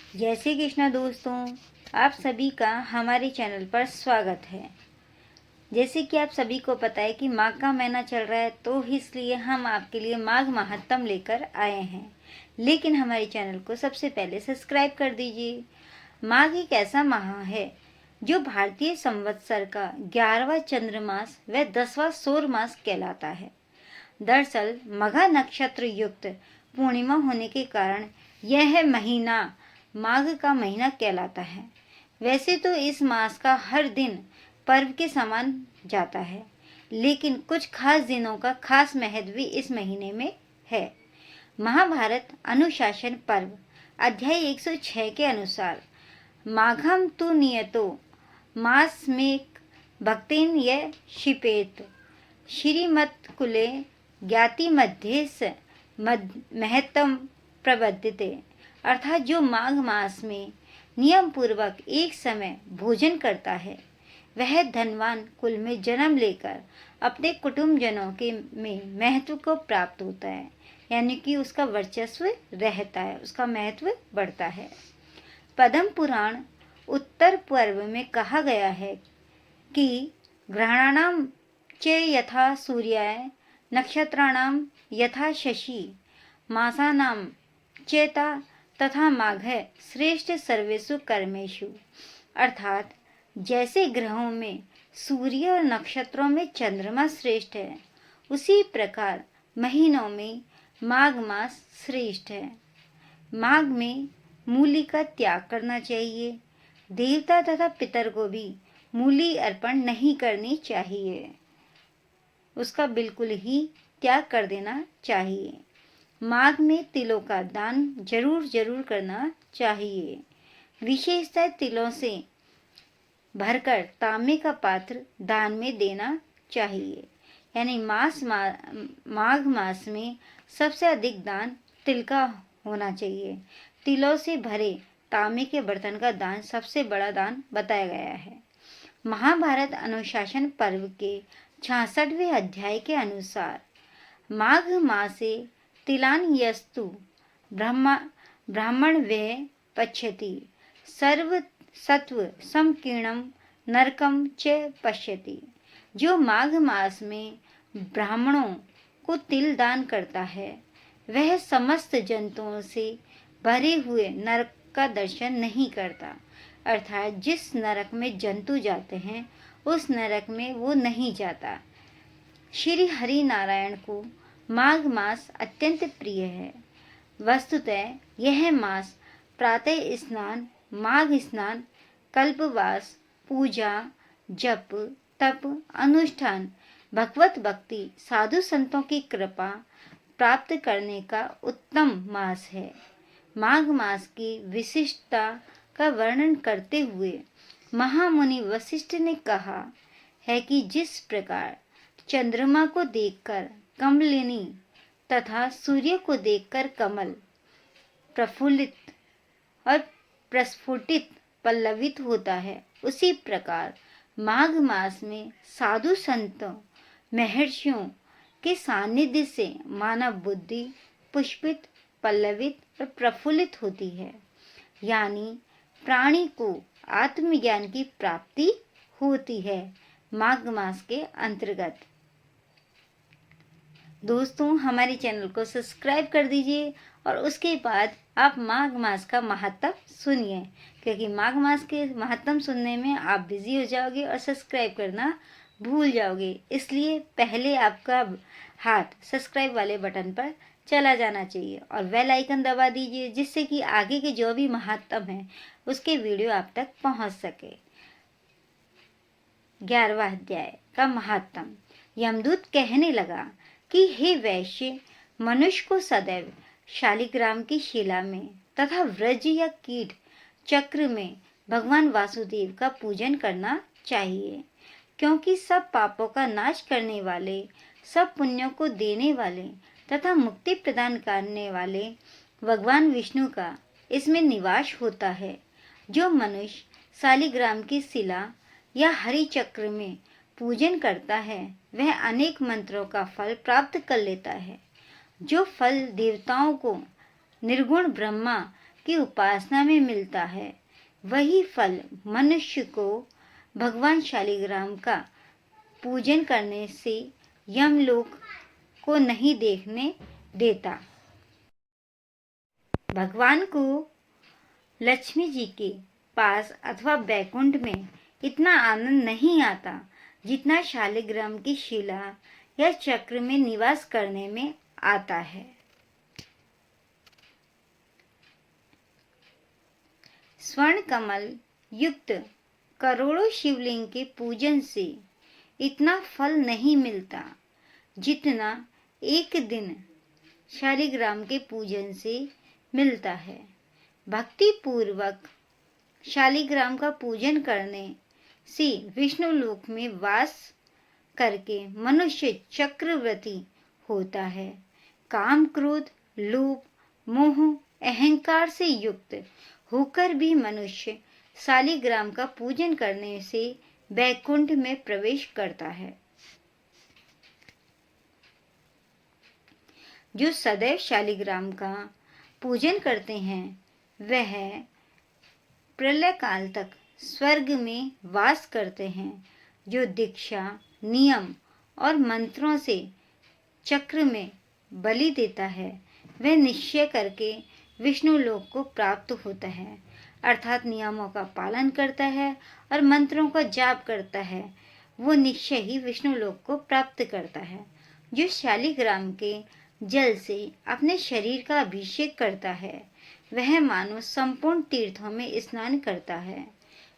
जय श्री कृष्णा दोस्तों, आप सभी का हमारे चैनल पर स्वागत है। जैसे कि आप सभी को पता है कि माघ का महीना चल रहा है, तो इसलिए हम आपके लिए माघ महात्म लेकर आए हैं। लेकिन हमारे चैनल को सबसे पहले सब्सक्राइब कर दीजिए। माघ एक ऐसा माह है जो भारतीय संवत्सर का 11वां चंद्रमास व 10वां सौर मास कहलाता है। दरअसल मघा नक्षत्र युक्त पूर्णिमा होने के कारण यह महीना माघ का महीना कहलाता है। वैसे तो इस मास का हर दिन पर्व के समान जाता है, लेकिन कुछ खास दिनों का खास महत्व भी इस महीने में है। महाभारत अनुशासन पर्व अध्याय 106 के अनुसार माघम तु नियतो मास में भक्तेन य क्षिपेत श्रीमत्कुले ज्ञाति मध्येस महत्तम प्रबद्धते। अर्थात जो माघ मास में नियम पूर्वक एक समय भोजन करता है, वह धनवान कुल में जन्म लेकर अपने कुटुंबजनों के में महत्व को प्राप्त होता है, यानी कि उसका वर्चस्व रहता है, उसका महत्व बढ़ता है। पद्म पुराण उत्तर पर्व में कहा गया है कि ग्रहणानाम च यथा सूर्याय नक्षत्राणाम यथा शशि मासानाम चेता तथा माघ श्रेष्ठ सर्वेषु कर्मेषु। अर्थात जैसे ग्रहों में सूर्य और नक्षत्रों में चंद्रमा श्रेष्ठ है, उसी प्रकार महीनों में माघ मास श्रेष्ठ है। माघ में मूली का त्याग करना चाहिए। देवता तथा पितर को भी मूली अर्पण नहीं करनी चाहिए, उसका बिल्कुल ही त्याग कर देना चाहिए। माघ में तिलों का दान जरूर करना चाहिए। विशेषतः तिलों से भरकर तांबे का पात्र दान में देना चाहिए। यानी माघ मास में सबसे अधिक दान तिल का होना चाहिए। तिलों से भरे तांबे के बर्तन का दान सबसे बड़ा दान बताया गया है। महाभारत अनुशासन पर्व के 66वें अध्याय के अनुसार माघ मासे तिलान्यस्तु ब्राह्मण वे पश्यति सर्व सत्व संकीर्णम नरकम च पश्यति। जो माघ मास में ब्राह्मणों को तिल दान करता है, वह समस्त जंतुओं से भरे हुए नरक का दर्शन नहीं करता। अर्थात जिस नरक में जंतु जाते हैं, उस नरक में वो नहीं जाता। श्री हरि नारायण को माघ मास अत्यंत प्रिय है। वस्तुतः यह मास प्रातः स्नान, माघ स्नान, कल्पवास, पूजा, जप, तप, अनुष्ठान, भगवत भक्ति, साधु संतों की कृपा प्राप्त करने का उत्तम मास है। माघ मास की विशिष्टता का वर्णन करते हुए महामुनि वशिष्ठ ने कहा है कि जिस प्रकार चंद्रमा को देखकर कमलिनी तथा सूर्य को देखकर कमल प्रफुल्लित और प्रस्फुटित पल्लवित होता है, उसी प्रकार माघ मास में साधु संतों महर्षियों के सानिध्य से मानव बुद्धि पुष्पित, पल्लवित और प्रफुल्लित होती है। यानी प्राणी को आत्मज्ञान की प्राप्ति होती है माघ मास के अंतर्गत। दोस्तों, हमारे चैनल को सब्सक्राइब कर दीजिए और उसके बाद आप माघ मास का महत्व सुनिए, क्योंकि माघ मास के महत्व सुनने में आप बिजी हो जाओगे और सब्सक्राइब करना भूल जाओगे। इसलिए पहले आपका हाथ सब्सक्राइब वाले बटन पर चला जाना चाहिए और बेल आइकन दबा दीजिए, जिससे कि आगे के जो भी महत्व है उसके वीडियो आप तक पहुंच सके। 11वां अध्याय का महत्व। यमदूत कहने लगा कि हे वैश्य, मनुष्य को सदैव शालिग्राम की शिला में तथा व्रज या कीट चक्र में भगवान वासुदेव का पूजन करना चाहिए, क्योंकि सब पापों का नाश करने वाले, सब पुण्यों को देने वाले तथा मुक्ति प्रदान करने वाले भगवान विष्णु का इसमें निवास होता है। जो मनुष्य शालिग्राम की शिला या हरि चक्र में पूजन करता है, वह अनेक मंत्रों का फल प्राप्त कर लेता है। जो फल देवताओं को निर्गुण ब्रह्मा की उपासना में मिलता है, वही फल मनुष्य को भगवान शालिग्राम का पूजन करने से यमलोक को नहीं देखने देता। भगवान को लक्ष्मी जी के पास अथवा बैकुंठ में इतना आनंद नहीं आता जितना शालिग्राम की शिला या चक्र में निवास करने में आता है। स्वर्ण कमल युक्त करोड़ों शिवलिंग के पूजन से इतना फल नहीं मिलता जितना एक दिन शालिग्राम के पूजन से मिलता है। भक्ति पूर्वक शालिग्राम का पूजन करने से विष्णु लोक में वास करके मनुष्य चक्रवर्ती होता है। काम, क्रोध, लोभ, मोह, अहंकार से युक्त होकर भी मनुष्य शालिग्राम का पूजन करने से बैकुंठ में प्रवेश करता है। जो सदैव शालिग्राम का पूजन करते हैं वह प्रलय काल तक स्वर्ग में वास करते हैं। जो दीक्षा, नियम और मंत्रों से चक्र में बलि देता है वह निश्चय करके विष्णु लोक को प्राप्त होता है, अर्थात नियमों का पालन करता है और मंत्रों का जाप करता है, वो निश्चय ही विष्णु लोक को प्राप्त करता है। जो शालिग्राम के जल से अपने शरीर का अभिषेक करता है वह मानो संपूर्ण तीर्थों में स्नान करता है।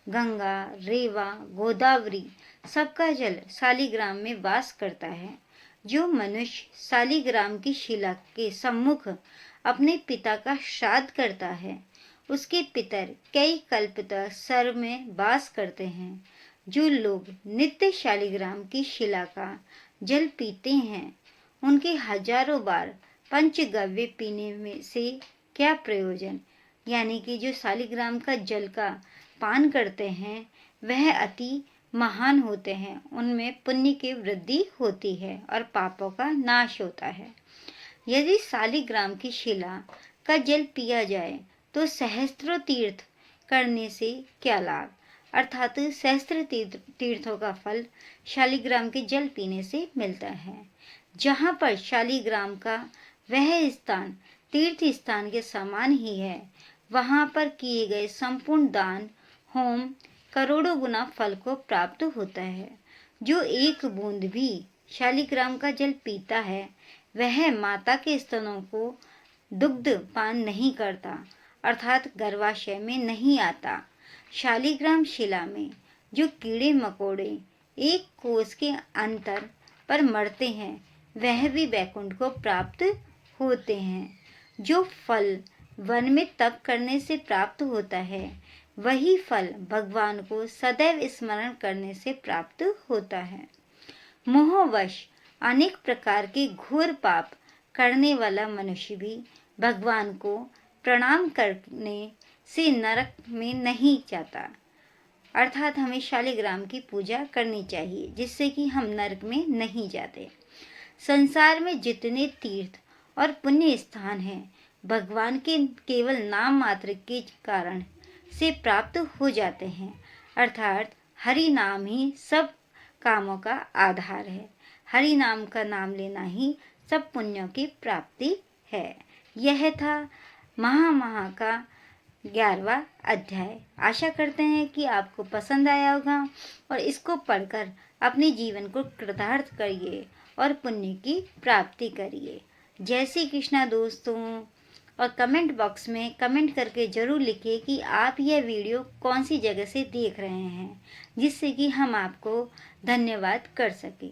गंगा, रेवा, गोदावरी सबका जल शालिग्राम में वास करता है। जो मनुष्य शालिग्राम की शिला के सम्मुख अपने पिता का श्राद्ध करता है उसके पितर कई कल्प तक स्वर्ग में वास करते हैं। जो लोग नित्य शालिग्राम की शिला का जल पीते हैं उनके हजारों बार पंचगव्य पीने में से क्या प्रयोजन, यानी कि जो शालिग्राम का जल का पान करते हैं वह अति महान होते हैं, उनमें पुण्य की वृद्धि होती है और पापों का नाश होता है। यदि शालिग्राम की शिला का जल पिया जाए तो सहस्त्रों तीर्थ करने से क्या लाभ, अर्थात सहस्त्र तीर्थों का फल शालिग्राम के जल पीने से मिलता है। जहाँ पर शालिग्राम का वह स्थान तीर्थ स्थान के समान ही है, वहाँ पर किए गए संपूर्ण दान, होम करोड़ों गुना फल को प्राप्त होता है। जो एक बूंद भी शालिग्राम का जल पीता है वह माता के स्तनों को दुग्ध पान नहीं करता, अर्थात गर्भाशय में नहीं आता। शालिग्राम शिला में जो कीड़े मकोड़े एक कोस के अंतर पर मरते हैं वह भी बैकुंठ को प्राप्त होते हैं। जो फल वन में तप करने से प्राप्त होता है वही फल भगवान को सदैव स्मरण करने से प्राप्त होता है। मोहवश अनेक प्रकार के घोर पाप करने वाला मनुष्य भी भगवान को प्रणाम करने से नरक में नहीं जाता, अर्थात हमें शालिग्राम की पूजा करनी चाहिए जिससे कि हम नरक में नहीं जाते। संसार में जितने तीर्थ और पुण्य स्थान हैं भगवान के केवल नाम मात्र के कारण से प्राप्त हो जाते हैं, अर्थात हरि नाम ही सब कामों का आधार है। हरि नाम का नाम लेना ही सब पुण्यों की प्राप्ति है। यह था महा का 11वां अध्याय। आशा करते हैं कि आपको पसंद आया होगा और इसको पढ़कर अपने जीवन को कृतार्थ करिए और पुण्य की प्राप्ति करिए। जय श्री कृष्णा दोस्तों। और कमेंट बॉक्स में कमेंट करके ज़रूर लिखिए कि आप यह वीडियो कौन सी जगह से देख रहे हैं जिससे कि हम आपको धन्यवाद कर सकें।